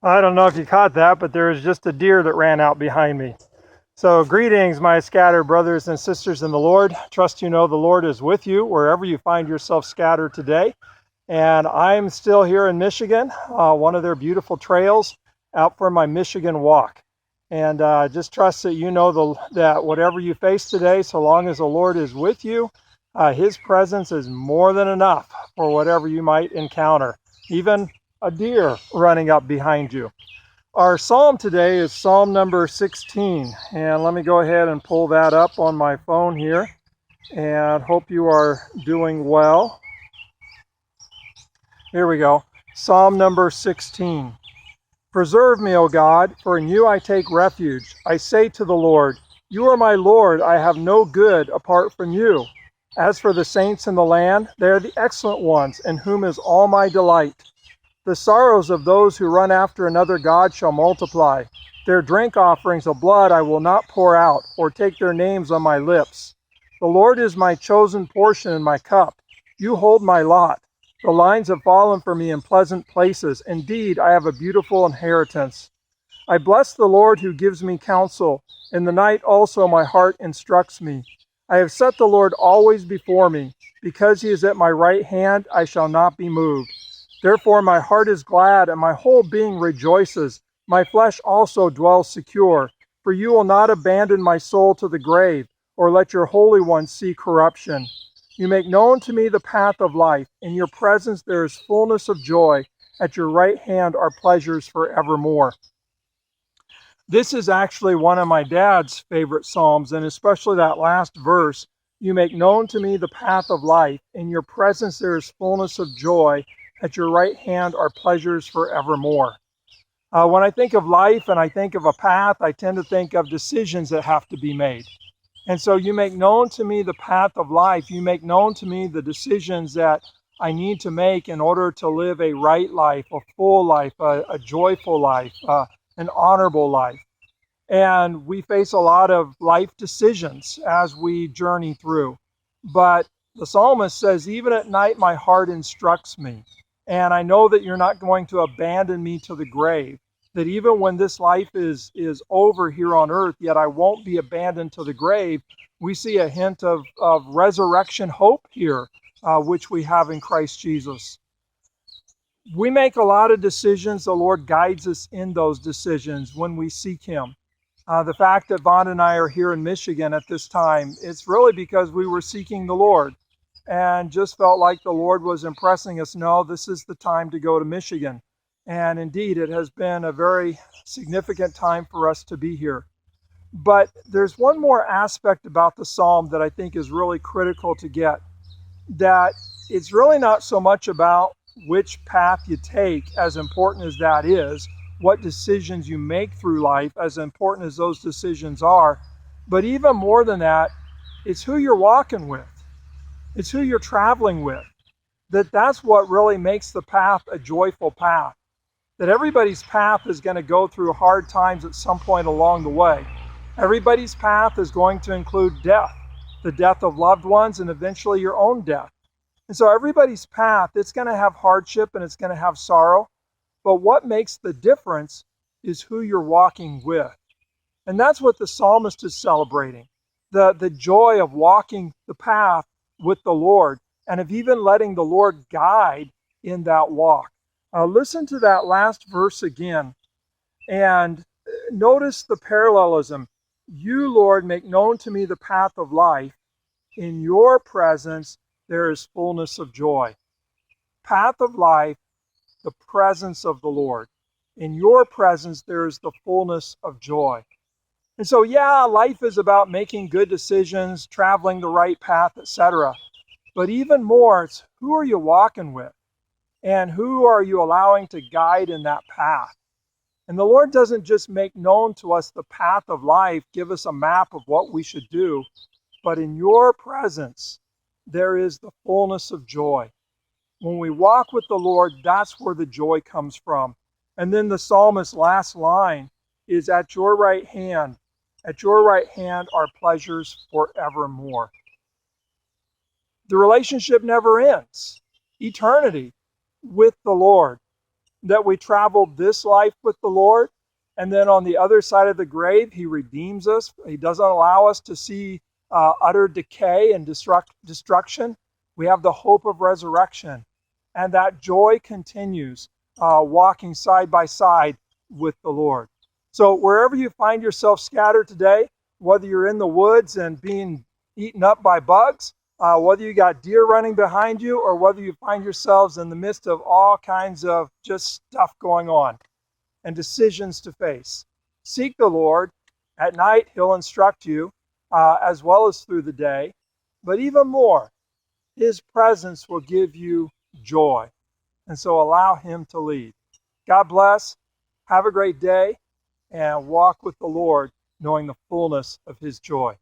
I don't know if you caught that, but there was just a deer that ran out behind me. So greetings, my scattered brothers and sisters in the Lord. Trust you know the Lord is with you wherever you find yourself scattered today. And I'm still here in Michigan, one of their beautiful trails, out for my Michigan walk. And just trust that you know that whatever you face today, so long as the Lord is with you, His presence is more than enough for whatever you might encounter, even a deer running up behind you. Our psalm today is Psalm number 16, and let me go ahead and pull that up on my phone here, and hope you are doing well. Here we go. Psalm number 16. Preserve me, O God, for in you I take refuge. I say to the Lord, you are my Lord, I have no good apart from you. As for the saints in the land, they are the excellent ones, in whom is all my delight. The sorrows of those who run after another god shall multiply. Their drink offerings of blood I will not pour out, or take their names on my lips. The Lord is my chosen portion and my cup. You hold my lot. The lines have fallen for me in pleasant places. Indeed, I have a beautiful inheritance. I bless the Lord who gives me counsel. In the night also my heart instructs me. I have set the Lord always before me. Because he is at my right hand, I shall not be moved. Therefore my heart is glad, and my whole being rejoices. My flesh also dwells secure. For you will not abandon my soul to the grave, or let your Holy One see corruption. You make known to me the path of life. In your presence there is fullness of joy. At your right hand are pleasures forevermore. This is actually one of my dad's favorite psalms, and especially that last verse. You make known to me the path of life. In your presence there is fullness of joy. At your right hand are pleasures forevermore. When I think of life and I think of a path, I tend to think of decisions that have to be made. And so you make known to me the path of life. You make known to me the decisions that I need to make in order to live a right life, a full life, a joyful life, an honorable life. And we face a lot of life decisions as we journey through. But the psalmist says, even at night my heart instructs me. And I know that you're not going to abandon me to the grave. That even when this life is over here on earth, yet I won't be abandoned to the grave. We see a hint of resurrection hope here, which we have in Christ Jesus. We make a lot of decisions. The Lord guides us in those decisions when we seek him. The fact that Vaughn and I are here in Michigan at this time, it's really because we were seeking the Lord and just felt like the Lord was impressing us, no, this is the time to go to Michigan. And indeed, it has been a very significant time for us to be here. But there's one more aspect about the psalm that I think is really critical to get, that it's really not so much about which path you take, as important as that is, what decisions you make through life, as important as those decisions are, but even more than that, it's who you're walking with. It's who you're traveling with. That's what really makes the path a joyful path. That everybody's path is going to go through hard times at some point along the way. Everybody's path is going to include death, the death of loved ones, and eventually your own death. And so everybody's path, it's going to have hardship and it's going to have sorrow. But what makes the difference is who you're walking with. And that's what the psalmist is celebrating. The joy of walking the path with the Lord, and of even letting the Lord guide in that walk. Listen to that last verse again, and notice the parallelism. You, Lord, make known to me the path of life. In your presence there is fullness of joy. Path of life, the presence of the Lord. In your presence there is the fullness of joy. And so, yeah, life is about making good decisions, traveling the right path, etc. But even more, it's who are you walking with? And who are you allowing to guide in that path? And the Lord doesn't just make known to us the path of life, give us a map of what we should do, but in your presence, there is the fullness of joy. When we walk with the Lord, that's where the joy comes from. And then the psalmist's last line is, at your right hand are pleasures forevermore. The relationship never ends. Eternity with the Lord. that we traveled this life with the Lord, and then on the other side of the grave, He redeems us. He doesn't allow us to see utter decay and destruction. We have the hope of resurrection, and that joy continues walking side by side with the Lord. So wherever you find yourself scattered today, whether you're in the woods and being eaten up by bugs, whether you got deer running behind you, or whether you find yourselves in the midst of all kinds of just stuff going on and decisions to face, seek the Lord. At night, He'll instruct you as well as through the day. But even more, His presence will give you joy. And so allow Him to lead. God bless. Have a great day, and walk with the Lord knowing the fullness of His joy.